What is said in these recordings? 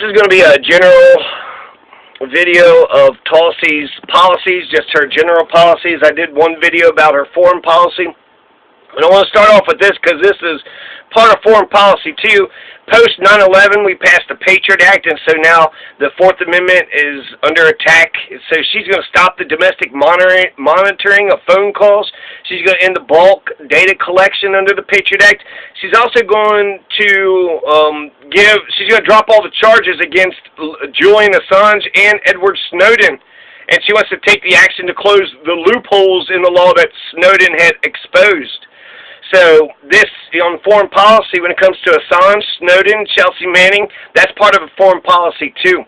is going to be a general video of Tulsi's policies, just her general policies. I did one video about her foreign policy. And I want to start off with this because this is part of foreign policy too. Post 9/11, we passed the Patriot Act, and so now the Fourth Amendment is under attack. So she's going to stop the domestic monitoring of phone calls. She's going to end the bulk data collection under the Patriot Act. She's also going to she's going to drop all the charges against Julian Assange and Edward Snowden. And she wants to take the action to close the loopholes in the law that Snowden had exposed. So this, on foreign policy, when it comes to Assange, Snowden, Chelsea Manning, that's part of a foreign policy too.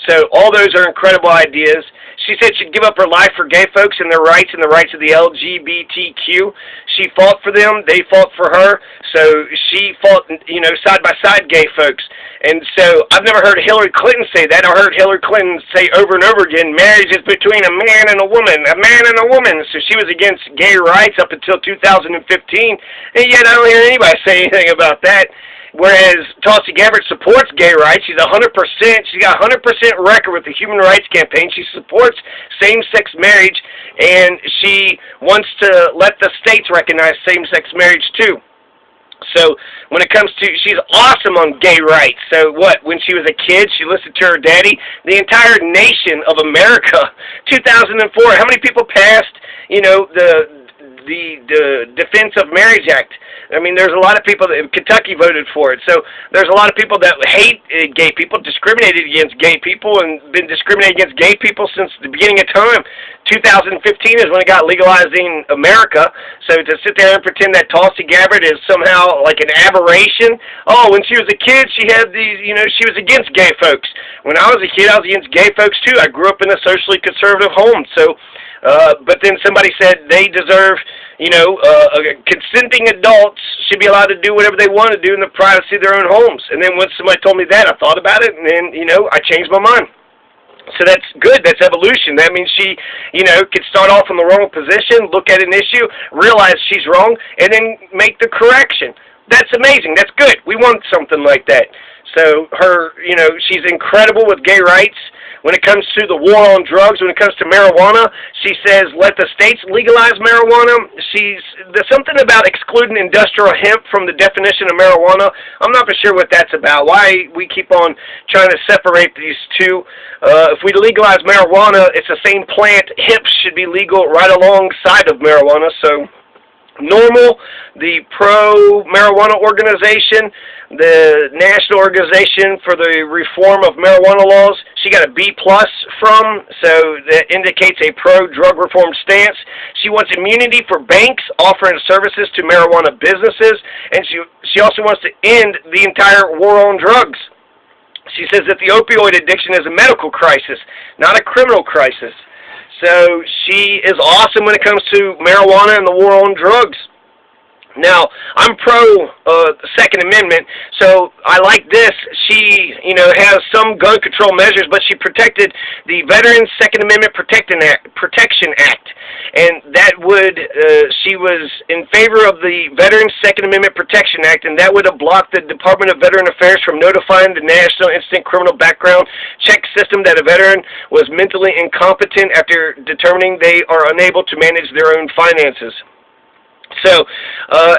So all those are incredible ideas. She said she'd give up her life for gay folks and their rights and the rights of the LGBTQ. She fought for them. They fought for her. So she fought, side by side gay folks. And so I've never heard Hillary Clinton say that. I heard Hillary Clinton say over and over again, marriage is between a man and a woman, a man and a woman. So she was against gay rights up until 2015. And yet I don't hear anybody say anything about that. Whereas Tulsi Gabbard supports gay rights. She's 100%. She's got 100% record with the Human Rights Campaign. She supports same-sex marriage, and she wants to let the states recognize same-sex marriage too. So when it comes to, she's awesome on gay rights. So what? When she was a kid, she listened to her daddy. The entire nation of America, 2004. How many people passed? The Defense of Marriage Act. I mean, there's a lot of people that Kentucky voted for it. So there's a lot of people that hate gay people, discriminated against gay people, and been discriminating against gay people since the beginning of time. 2015 is when it got legalized in America. So to sit there and pretend that Tulsi Gabbard is somehow like an aberration. Oh, when she was a kid, she had these, she was against gay folks. When I was a kid, I was against gay folks too. I grew up in a socially conservative home. So, but then somebody said they deserve, consenting adults should be allowed to do whatever they want to do in the privacy of their own homes. And then once somebody told me that, I thought about it, and then, I changed my mind. So that's good. That's evolution. That means she, could start off in the wrong position, look at an issue, realize she's wrong, and then make the correction. That's amazing. That's good. We want something like that. So her, she's incredible with gay rights. When it comes to the war on drugs, when it comes to marijuana, she says let the states legalize marijuana. There's something about excluding industrial hemp from the definition of marijuana. I'm not for sure what that's about. Why we keep on trying to separate these two. If we legalize marijuana, it's the same plant. Hemp should be legal right alongside of marijuana. So NORML, the pro-marijuana organization, the National Organization for the Reform of Marijuana Laws, she got a B+ from, so that indicates a pro-drug reform stance. She wants immunity for banks offering services to marijuana businesses, and she also wants to end the entire war on drugs. She says that the opioid addiction is a medical crisis, not a criminal crisis. So she is awesome when it comes to marijuana and the war on drugs. Now, I'm pro Second Amendment, so I like this. She, has some gun control measures, but she protected the Veterans Second Amendment Protection Act, and that would, she was in favor of the Veterans Second Amendment Protection Act, and that would have blocked the Department of Veteran Affairs from notifying the National Instant Criminal Background Check System that a veteran was mentally incompetent after determining they are unable to manage their own finances. So,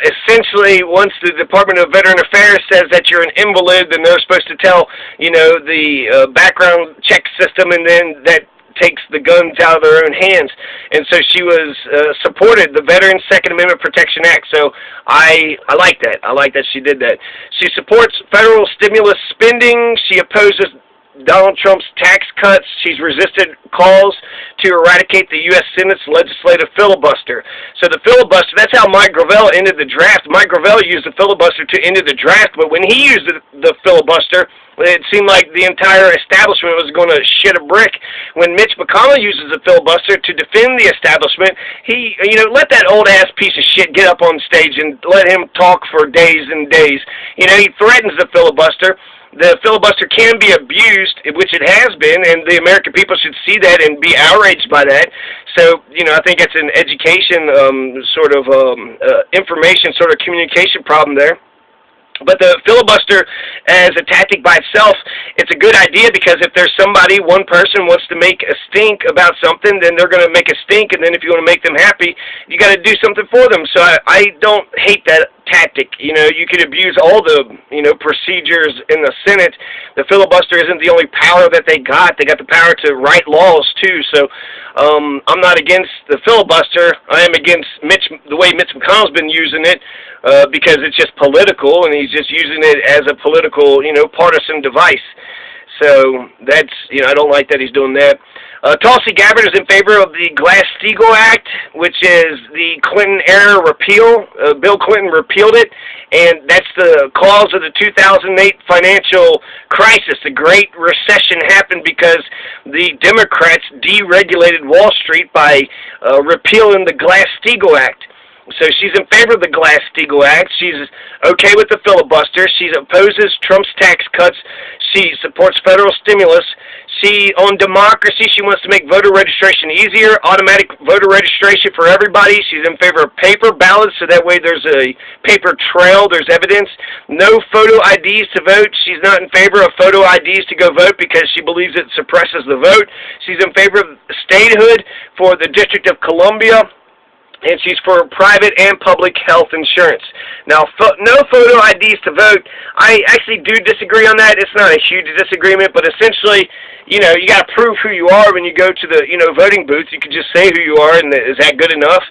essentially, once the Department of Veteran Affairs says that you're an invalid, then they're supposed to tell, the background check system, and then that takes the guns out of their own hands. And so she was supported the Veterans Second Amendment Protection Act. So I like that. I like that she did that. She supports federal stimulus spending. She opposes Donald Trump's tax cuts. She's resisted calls to eradicate the U.S. Senate's legislative filibuster. So the filibuster, that's how Mike Gravel ended the draft. Mike Gravel used the filibuster to end the draft, but when he used the filibuster, it seemed like the entire establishment was going to shit a brick. When Mitch McConnell uses the filibuster to defend the establishment, he, let that old-ass piece of shit get up on stage and let him talk for days and days. He threatens the filibuster. The filibuster can be abused, which it has been, and the American people should see that and be outraged by that. So, I think it's an education information communication problem there. But the filibuster as a tactic by itself it's a good idea, because if there's somebody, one person wants to make a stink about something, then they're going to make a stink, and then if you want to make them happy, you got to do something for them. So I don't hate that tactic. You know, you could abuse all the, you know, procedures in the Senate. The filibuster isn't the only power that they got. They got the power to write laws too. So I'm not against the filibuster. I am against the way Mitch McConnell's been using it, because it's just political, and he's just using it as a political, you know, partisan device. So that's, you know, I don't like that he's doing that. Tulsi Gabbard is in favor of the Glass-Steagall Act, which is the Clinton-era repeal. Bill Clinton repealed it, and that's the cause of the 2008 financial crisis. The Great Recession happened because the Democrats deregulated Wall Street by repealing the Glass-Steagall Act. So she's in favor of the Glass-Steagall Act. She's okay with the filibuster. She opposes Trump's tax cuts. She supports federal stimulus. On democracy, she wants to make voter registration easier, automatic voter registration for everybody. She's in favor of paper ballots, so that way there's a paper trail, there's evidence. No photo IDs to vote. She's not in favor of photo IDs to go vote because she believes it suppresses the vote. She's in favor of statehood for the District of Columbia, and she's for private and public health insurance. Now, no photo IDs to vote. I actually do disagree on that. It's not a huge disagreement, but essentially, you know, you got to prove who you are when you go to the, you know, voting booth. You can just say who you are, and is that good enough?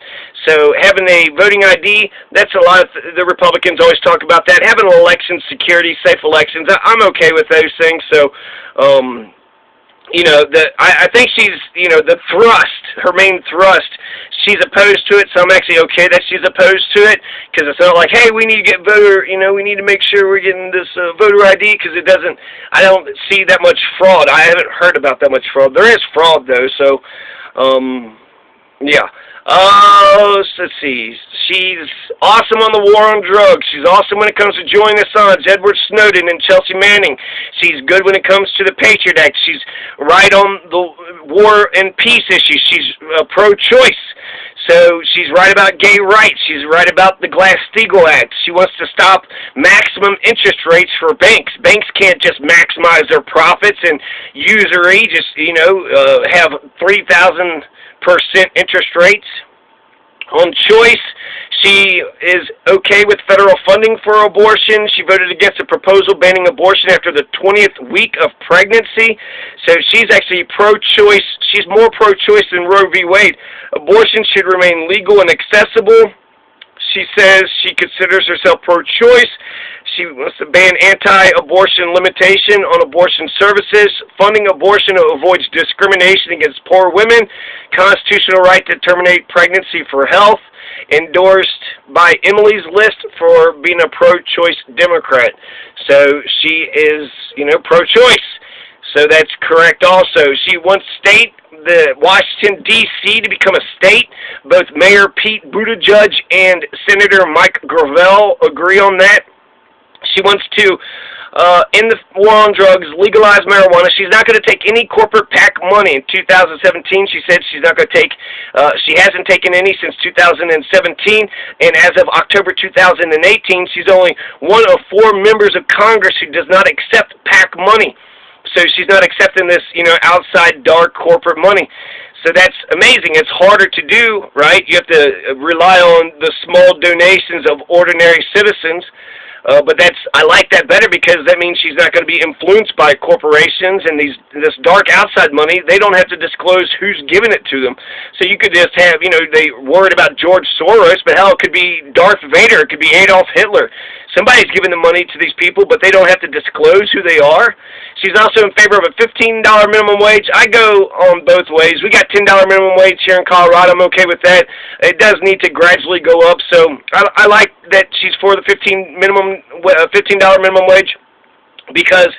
So having a voting ID, that's a lot of the Republicans always talk about that. Having election security, safe elections, I'm okay with those things. So, you know, I think she's, you know, the thrust, her main thrust, she's opposed to it, so I'm actually okay that she's opposed to it, because it's not like, hey, we need to get voter, you know, we need to make sure we're getting this voter ID, because it doesn't, I don't see that much fraud. I haven't heard about that much fraud. There is fraud, though, so, yeah. Let's see. She's awesome on the war on drugs. She's awesome when it comes to Julian Assange, Edward Snowden, and Chelsea Manning. She's good when it comes to the Patriot Act. She's right on the war and peace issues. She's pro-choice. So she's right about gay rights. She's right about the Glass-Steagall Act. She wants to stop maximum interest rates for banks. Banks can't just maximize their profits and usury, just, you know, have 3,000% interest rates. On choice, she is okay with federal funding for abortion. She voted against a proposal banning abortion after the 20th week of pregnancy. So she's actually pro-choice. She's more pro-choice than Roe v. Wade. Abortion should remain legal and accessible. She says she considers herself pro-choice. She wants to ban anti-abortion limitation on abortion services, funding abortion avoids discrimination against poor women, constitutional right to terminate pregnancy for health, endorsed by Emily's List for being a pro-choice Democrat. So she is, you know, pro-choice. So that's correct also. She wants the Washington, D.C. to become a state. Both Mayor Pete Buttigieg and Senator Mike Gravel agree on that. She wants to end the war on drugs, legalize marijuana. She's not going to take any corporate PAC money. In 2017, she said she's not going to take, she hasn't taken any since 2017, and as of October 2018, she's only one of 4 members of Congress who does not accept PAC money. So she's not accepting this, you know, outside dark corporate money. So that's amazing. It's harder to do, right? You have to rely on the small donations of ordinary citizens. But I like that better, because that means she's not going to be influenced by corporations and this dark outside money. They don't have to disclose who's giving it to them. So you could just have, you know, they worried about George Soros, but hell, it could be Darth Vader, it could be Adolf Hitler. Somebody's giving the money to these people, but they don't have to disclose who they are. She's also in favor of a $15 minimum wage. I go on both ways. We got $10 minimum wage here in Colorado. I'm okay with that. It does need to gradually go up, so I like that she's for the $15 minimum wage, because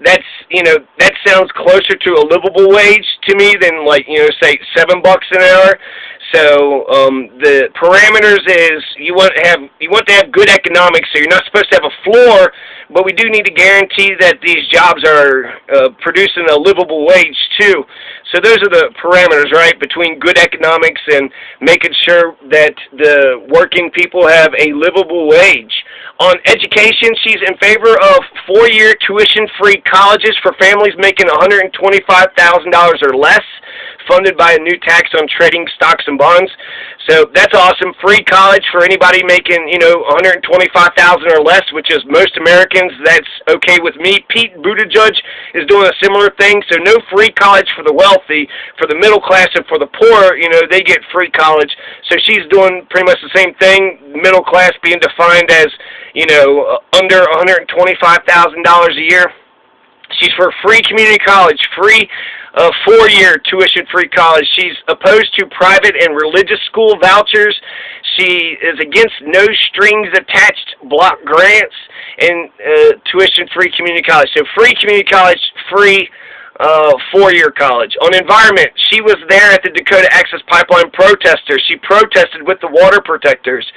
that's, you know, that sounds closer to a livable wage to me than, like, you know, say $7 an hour. So the parameters is you want to have good economics. So you're not supposed to have a floor, but we do need to guarantee that these jobs are producing a livable wage too. So those are the parameters, right, between good economics and making sure that the working people have a livable wage. On education, she's in favor of 4-year tuition-free colleges for families making $125,000 or less, funded by a new tax on trading stocks and bonds. So that's awesome. Free college for anybody making, $125,000 or less, which is most Americans. That's okay with me. Pete Buttigieg is doing a similar thing. So no free college for the wealthy. For the middle class and for the poor, they get free college. So she's doing pretty much the same thing. Middle class being defined as, under $125,000 a year. She's for free community college, free 4-year tuition-free college. She's opposed to private and religious school vouchers. She is against no-strings-attached block grants and tuition-free community college. So free community college, free 4-year college. On environment, she was there at the Dakota Access Pipeline protesters. She protested with the water protectors.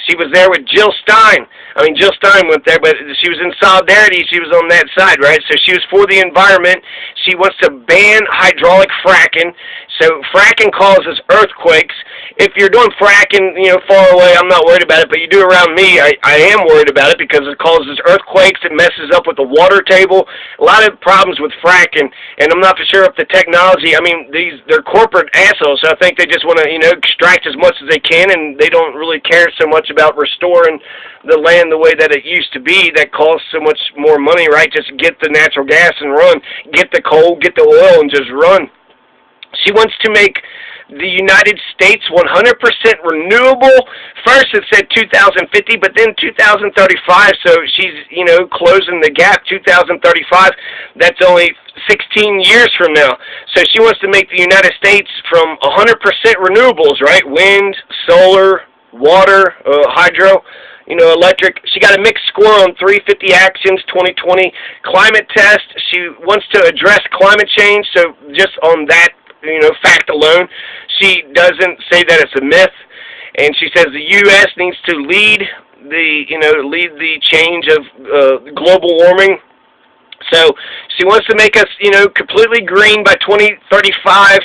She was there with Jill Stein. Jill Stein went there, but she was in solidarity. She was on that side, right? So she was for the environment. She wants to ban hydraulic fracking. So fracking causes earthquakes. If you're doing fracking, far away, I'm not worried about it, but you do it around me, I am worried about it because it causes earthquakes. It messes up with the water table. A lot of problems with fracking. And I'm not for sure if the technology, they're corporate assholes, so I think they just want to, extract as much as they can, and they don't really care so much about restoring the land the way that it used to be that costs so much more money, right? Just get the natural gas and run. Get the coal, get the oil, and just run. She wants to make the United States 100% renewable. First it said 2050, but then 2035, so she's, closing the gap. 2035, that's only 16 years from now. So she wants to make the United States from 100% renewables, right? Wind, solar, water, hydro, electric. She got a mixed score on 350 Actions 2020 climate test. She wants to address climate change, so just on that fact alone, she doesn't say that it's a myth, and she says the U.S. needs to lead the change of global warming. So she wants to make us, completely green by 2035.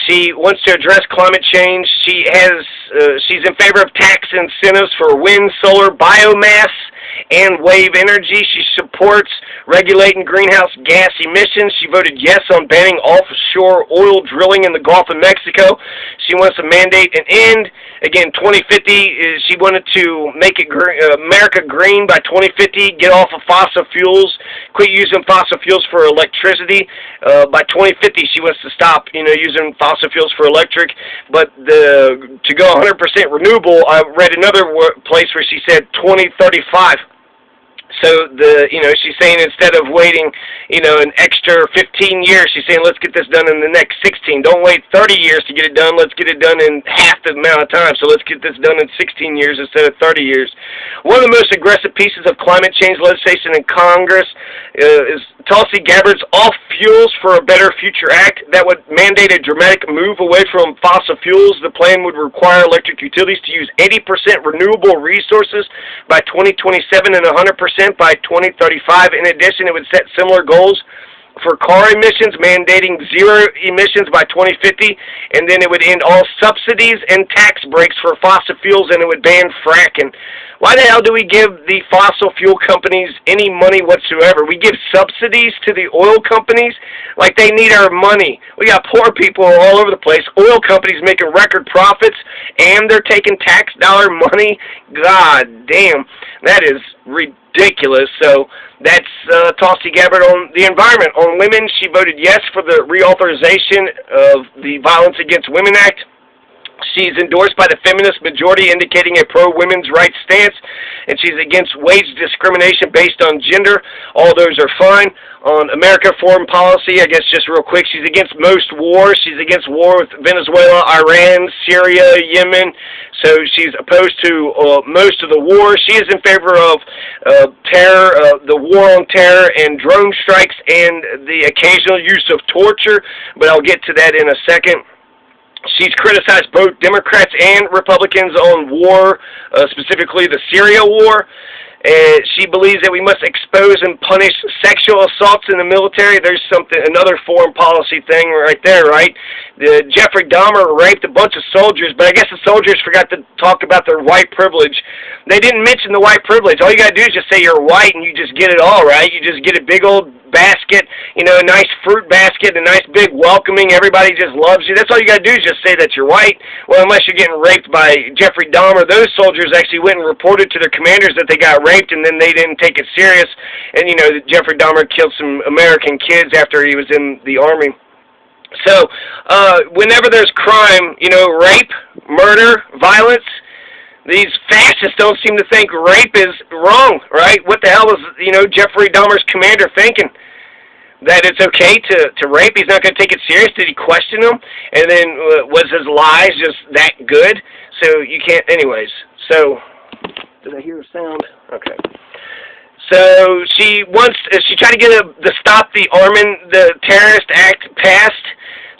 She wants to address climate change. She's in favor of tax incentives for wind, solar, biomass, and wave energy. She supports regulating greenhouse gas emissions. She voted yes on banning offshore oil drilling in the Gulf of Mexico. She wants to mandate an end. Again, 2050, she wanted to make it America green by 2050, get off of fossil fuels, quit using fossil fuels for electricity. By 2050, she wants to stop, using fossil fuels for electric. But to go 100% renewable, I read another place where she said 2035. So she's saying instead of waiting, an extra 15 years, she's saying let's get this done in the next 16. Don't wait 30 years to get it done. Let's get it done in half the amount of time. So let's get this done in 16 years instead of 30 years. One of the most aggressive pieces of climate change legislation in Congress is Tulsi Gabbard's Off Fuels for a Better Future Act. That would mandate a dramatic move away from fossil fuels. The plan would require electric utilities to use 80% renewable resources by 2027 and 100% by 2035. In addition, it would set similar goals for car emissions, mandating zero emissions by 2050, and then it would end all subsidies and tax breaks for fossil fuels, and it would ban fracking. Why the hell do we give the fossil fuel companies any money whatsoever? We give subsidies to the oil companies like they need our money. We got poor people all over the place. Oil companies making record profits, and they're taking tax dollar money. God damn, that is ridiculous. So that's Tulsi Gabbard on the environment. On women, she voted yes for the reauthorization of the Violence Against Women Act. She's endorsed by the feminist majority, indicating a pro-women's rights stance, and she's against wage discrimination based on gender. All those are fine. On American foreign policy, I guess just real quick, she's against most wars. She's against war with Venezuela, Iran, Syria, Yemen. So she's opposed to most of the war. She is in favor of terror, the war on terror and drone strikes and the occasional use of torture, but I'll get to that in a second. She's criticized both Democrats and Republicans on war, specifically the Syria war. She believes that we must expose and punish sexual assaults in the military. There's another foreign policy thing right there, right? Jeffrey Dahmer raped a bunch of soldiers, but I guess the soldiers forgot to talk about their white privilege. They didn't mention the white privilege. All you got to do is just say you're white and you just get it all, right? You just get a big old basket, you know, a nice fruit basket, a nice big welcoming, everybody just loves you. That's all you got to do is just say that you're white. Well, unless you're getting raped by Jeffrey Dahmer, those soldiers actually went and reported to their commanders that they got raped, and then they didn't take it serious. And, you know, Jeffrey Dahmer killed some American kids after he was in the Army. So, whenever there's crime, you know, rape, murder, violence, these fascists don't seem to think rape is wrong, right? What the hell was, you know, Jeffrey Dahmer's commander thinking? That it's okay to rape? He's not going to take it serious? Did he question him? And then was his lies just that good? So you can't, anyways. So, did I hear a sound? Okay. So she tried to get the Stop the Arming the Terrorist Act passed.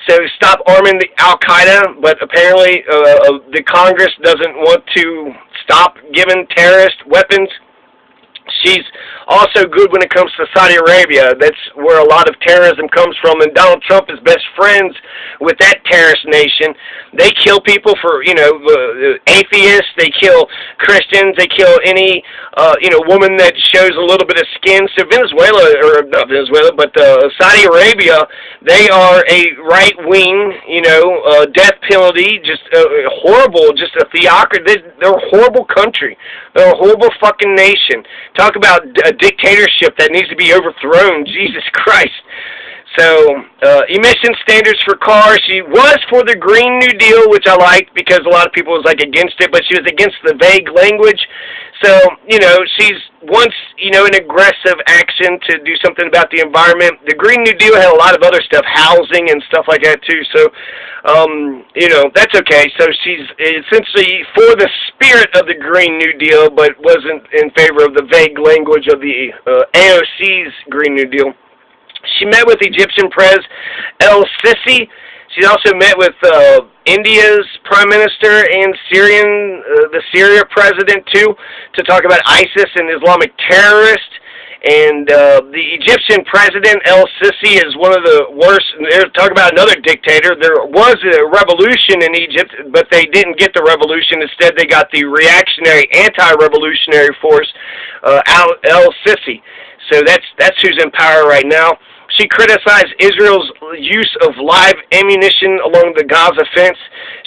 So stop arming the Al-Qaeda, but apparently the Congress doesn't want to stop giving terrorist weapons. She's also good when it comes to Saudi Arabia. That's where a lot of terrorism comes from, and Donald Trump is best friends with that terrorist nation. They kill people for, you know, atheists. They kill Christians. They kill any, you know, woman that shows a little bit of skin. So Venezuela, or not Venezuela, but Saudi Arabia, they are a right-wing, you know, death penalty, just horrible, just a theocracy. They're a horrible country. They're a horrible fucking nation. Talk about a dictatorship that needs to be overthrown. Jesus Christ. So, emission standards for cars. She was for the Green New Deal, which I liked because a lot of people was like against it, but she was against the vague language. So, you know, she's wants, you know, an aggressive action to do something about the environment. The Green New Deal had a lot of other stuff, housing and stuff like that too. So, you know, that's okay. So she's essentially for the spirit of the Green New Deal, but wasn't in favor of the vague language of the AOC's Green New Deal. She met with Egyptian Prez El-Sisi. She also met with India's Prime Minister and the Syria President, too, to talk about ISIS and Islamic terrorists. And the Egyptian President El-Sisi is one of the worst. Talk about another dictator. There was a revolution in Egypt, but they didn't get the revolution. Instead, they got the reactionary, anti-revolutionary force, El-Sisi. So that's who's in power right now. She criticized Israel's use of live ammunition along the Gaza fence.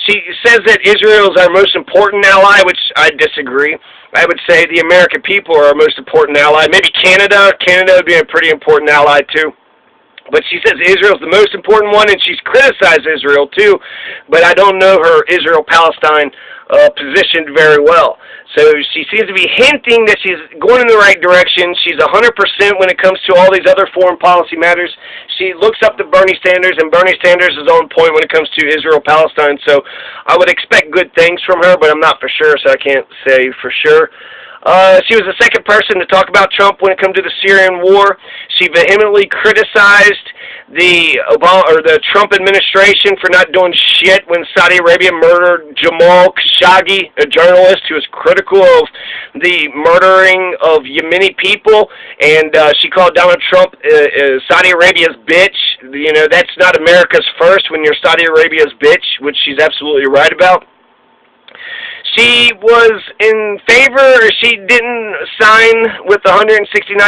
She says that Israel is our most important ally, which I disagree. I would say the American people are our most important ally. Maybe Canada. Canada would be a pretty important ally, too. But she says Israel's the most important one, and she's criticized Israel, too. But I don't know her Israel-Palestine positioned very well. So she seems to be hinting that she's going in the right direction. She's 100% when it comes to all these other foreign policy matters. She looks up to Bernie Sanders, and Bernie Sanders is on point when it comes to Israel-Palestine. So I would expect good things from her, but I'm not for sure, so I can't say for sure. She was the second person to talk about Trump when it comes to the Syrian war. She vehemently criticized the Trump administration for not doing shit when Saudi Arabia murdered Jamal Khashoggi, a journalist who was critical of the murdering of Yemeni people, and she called Donald Trump Saudi Arabia's bitch. You know, that's not America's first when you're Saudi Arabia's bitch, which she's absolutely right about. She was in favor, or she didn't sign with the 169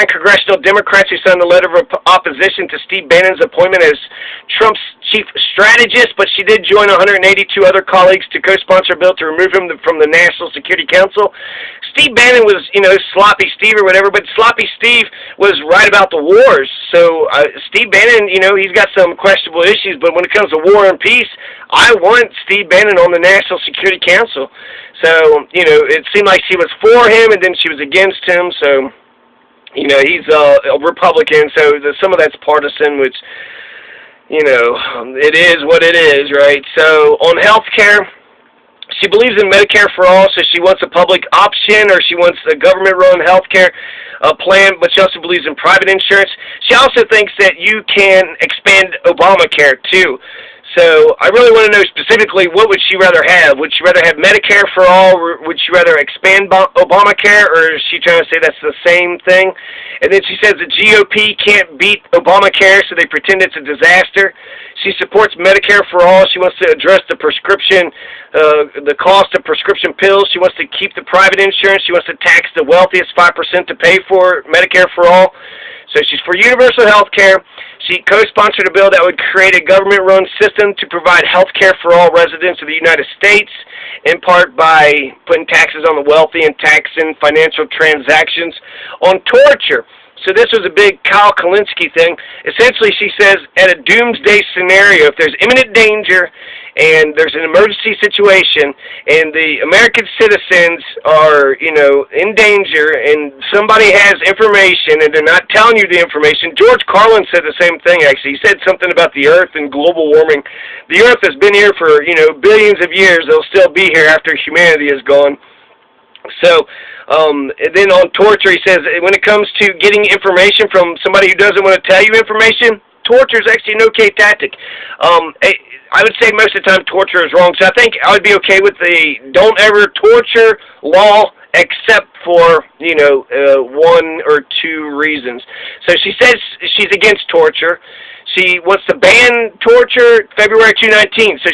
congressional Democrats who signed the letter of opposition to Steve Bannon's appointment as Trump's chief strategist, but she did join 182 other colleagues to co-sponsor a bill to remove him from the National Security Council. Steve Bannon was, you know, sloppy Steve or whatever, but sloppy Steve was right about the wars. So Steve Bannon, you know, he's got some questionable issues, but when it comes to war and peace, I want Steve Bannon on the National Security Council. So, you know, it seemed like she was for him, and then she was against him. So, you know, he's a Republican, so some of that's partisan, which, you know, it is what it is, right? So, on health care, she believes in Medicare for all, so she wants a public option, or she wants a government-run health care plan, but she also believes in private insurance. She also thinks that you can expand Obamacare, too. So I really want to know specifically, what would she rather have? Would she rather have Medicare for all? Or would she rather expand Obamacare? Or is she trying to say that's the same thing? And then she says the GOP can't beat Obamacare, so they pretend it's a disaster. She supports Medicare for all. She wants to address the prescription, the cost of prescription pills. She wants to keep the private insurance. She wants to tax the wealthiest 5% to pay for Medicare for all. So she's for universal health care. She co-sponsored a bill that would create a government-run system to provide health care for all residents of the United States, in part by putting taxes on the wealthy and taxing financial transactions on torture. So this was a big Kyle Kalinske thing. Essentially, she says, at a doomsday scenario, if there's imminent danger and there's an emergency situation and the American citizens are, in danger and somebody has information and they're not telling you the information. George Carlin said the same thing, actually. He said something about the Earth and global warming. The Earth has been here for, billions of years. It'll still be here after humanity is gone. So, and then on torture, he says, when it comes to getting information from somebody who doesn't want to tell you information, torture is actually an okay tactic. I would say most of the time torture is wrong, so I think I would be okay with the don't ever torture law except for, one or two reasons. So she says she's against torture. She wants to ban torture February 2019. So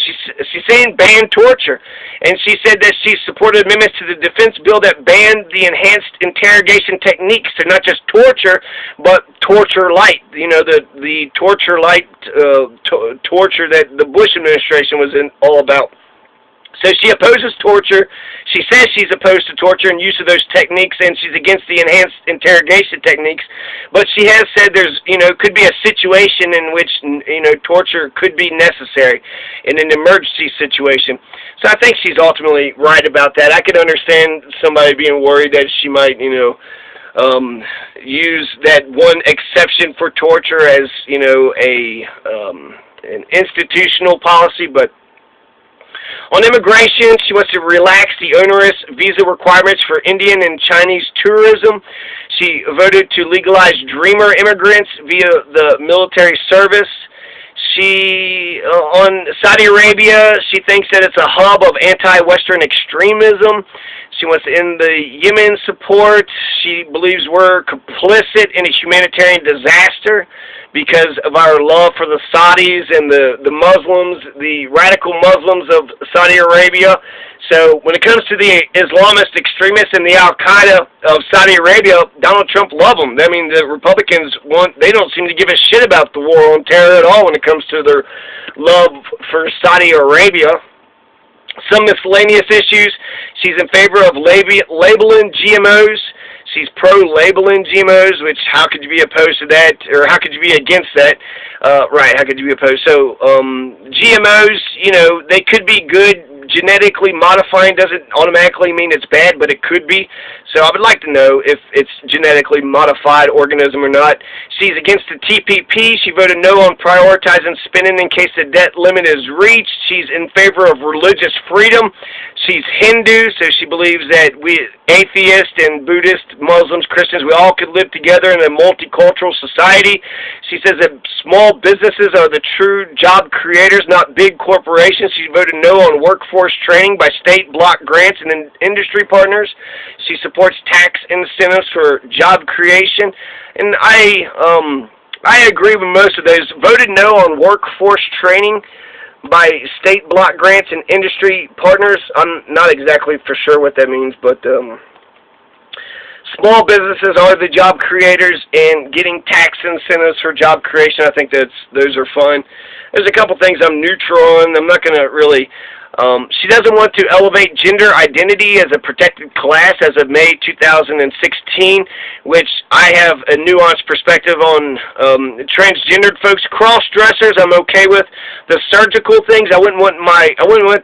she's saying ban torture. And she said that she supported amendments to the defense bill that banned the enhanced interrogation techniques to not just torture, but torture light. The torture light torture that the Bush administration was all about. So she opposes torture. She says she's opposed to torture and use of those techniques, and she's against the enhanced interrogation techniques. But she has said there's, could be a situation in which, torture could be necessary in an emergency situation. So I think she's ultimately right about that. I could understand somebody being worried that she might, use that one exception for torture as, an institutional policy, but on immigration, she wants to relax the onerous visa requirements for Indian and Chinese tourism. She voted to legalize dreamer immigrants via the military service. On Saudi Arabia, she thinks that it's a hub of anti-Western extremism. She wants to end the Yemen support. She believes we're complicit in a humanitarian disaster because of our love for the Saudis and the Muslims, the radical Muslims of Saudi Arabia. So when it comes to the Islamist extremists and the Al-Qaeda of Saudi Arabia, Donald Trump loves them. I mean, the Republicans they don't seem to give a shit about the war on terror at all when it comes to their love for Saudi Arabia. Some miscellaneous issues. She's in favor of labeling GMOs. She's pro-labeling GMOs, which how could you be opposed to that, or how could you be against that? Right, how could you be opposed? So GMOs, they could be good. Genetically modifying doesn't automatically mean it's bad, but it could be. So I would like to know if it's genetically modified organism or not. She's against the TPP. She voted no on prioritizing spending in case the debt limit is reached. She's in favor of religious freedom. She's Hindu, so she believes that we atheists and Buddhists, Muslims, Christians, we all could live together in a multicultural society. She says that small businesses are the true job creators, not big corporations. She voted no on workforce training by state block grants and industry partners. She supports tax incentives for job creation. And I agree with most of those. Voted no on workforce training by state block grants and industry partners. I'm not exactly for sure what that means, but small businesses are the job creators, and getting tax incentives for job creation, I think those are fine. There's a couple things I'm neutral on. I'm not going to really... she doesn't want to elevate gender identity as a protected class as of May 2016, which I have a nuanced perspective on. Transgendered folks, cross-dressers, I'm okay with. The surgical things, I wouldn't want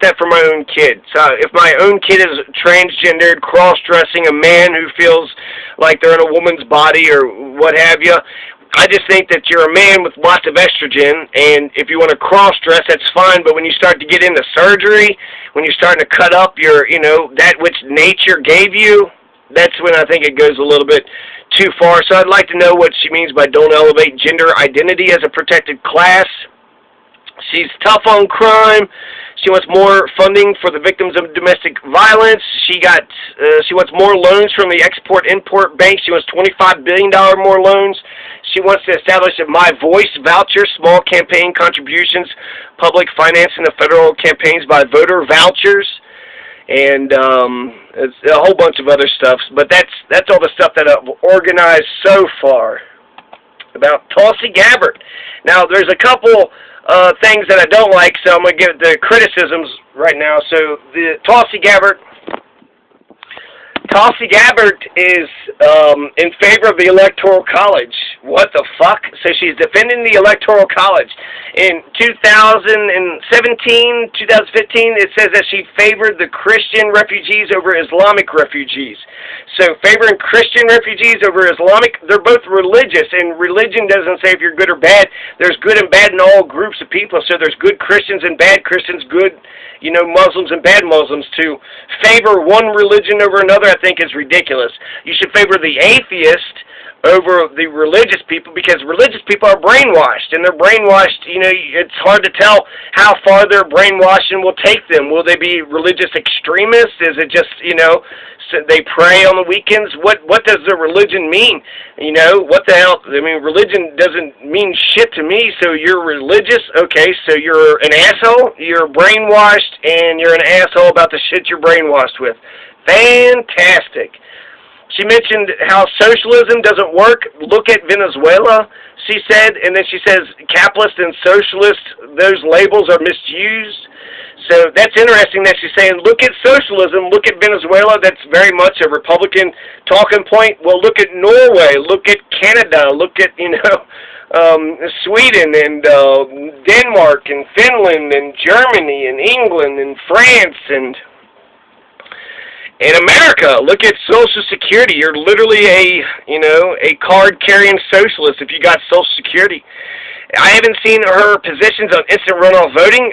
that for my own kid. So if my own kid is transgendered, cross-dressing, a man who feels like they're in a woman's body or what have you, I just think that you're a man with lots of estrogen, and if you want to cross-dress, that's fine, but when you start to get into surgery, when you're starting to cut up your, that which nature gave you, that's when I think it goes a little bit too far. So I'd like to know what she means by don't elevate gender identity as a protected class. She's tough on crime. She wants more funding for the victims of domestic violence. She wants more loans from the Export-Import Bank. She wants $25 billion more loans. She wants to establish a My Voice voucher, small campaign contributions, public financing of federal campaigns by voter vouchers, and it's a whole bunch of other stuff. But that's all the stuff that I've organized so far about Tulsi Gabbard. Now, there's a couple things that I don't like, so I'm going to give the criticisms right now. So the Tulsi Gabbard is in favor of the Electoral College. What the fuck? So she's defending the Electoral College. In 2017, 2015, it says that she favored the Christian refugees over Islamic refugees. So favoring Christian refugees over Islamic, they're both religious, and religion doesn't say if you're good or bad. There's good and bad in all groups of people. So there's good Christians and bad Christians, good, Muslims and bad Muslims. To favor one religion over another, I think is ridiculous. You should favor the atheist over the religious people, because religious people are brainwashed, and they're brainwashed, it's hard to tell how far their brainwashing will take them. Will they be religious extremists? Is it just, so they pray on the weekends? What does their religion mean? What the hell? I mean, religion doesn't mean shit to me. So you're religious? Okay, so you're an asshole? You're brainwashed, and you're an asshole about the shit you're brainwashed with. Fantastic. She mentioned how socialism doesn't work. Look at Venezuela, she said, and then she says capitalist and socialist, those labels are misused. So that's interesting that she's saying, look at socialism, look at Venezuela, that's very much a Republican talking point. Well, look at Norway, look at Canada, look at, Sweden and Denmark and Finland and Germany and England and France and in America. Look at Social Security. You're literally a card-carrying socialist if you got Social Security. I haven't seen her positions on instant runoff voting.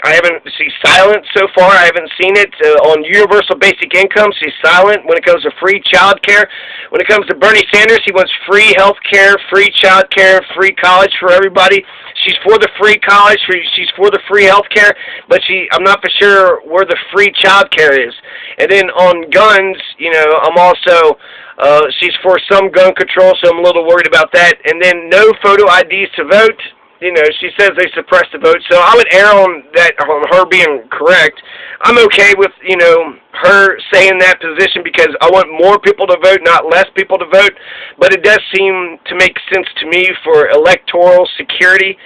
She's silent so far. I haven't seen it on universal basic income. She's silent when it comes to free child care. When it comes to Bernie Sanders, he wants free health care, free child care, free college for everybody. She's for the free college. She's for the free health care, but I'm not for sure where the free child care is. And then on guns, I'm also, she's for some gun control, so I'm a little worried about that. And then no photo IDs to vote. She says they suppressed the vote, so I would err on her being correct. I'm okay with, her saying that position, because I want more people to vote, not less people to vote. But it does seem to make sense to me for electoral security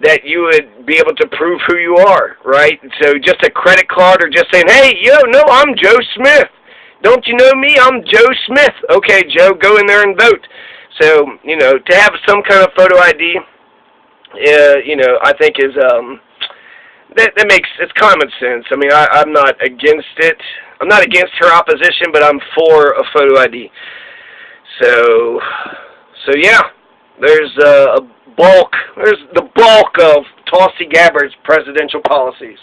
that you would be able to prove who you are, right? So just a credit card, or just saying, hey, I'm Joe Smith. Don't you know me? I'm Joe Smith. Okay, Joe, go in there and vote. So, to have some kind of photo ID, I think is that makes it's common sense. I mean, I'm not against it. I'm not against her opposition, but I'm for a photo ID. So yeah, there's the bulk of Tulsi Gabbard's presidential policies.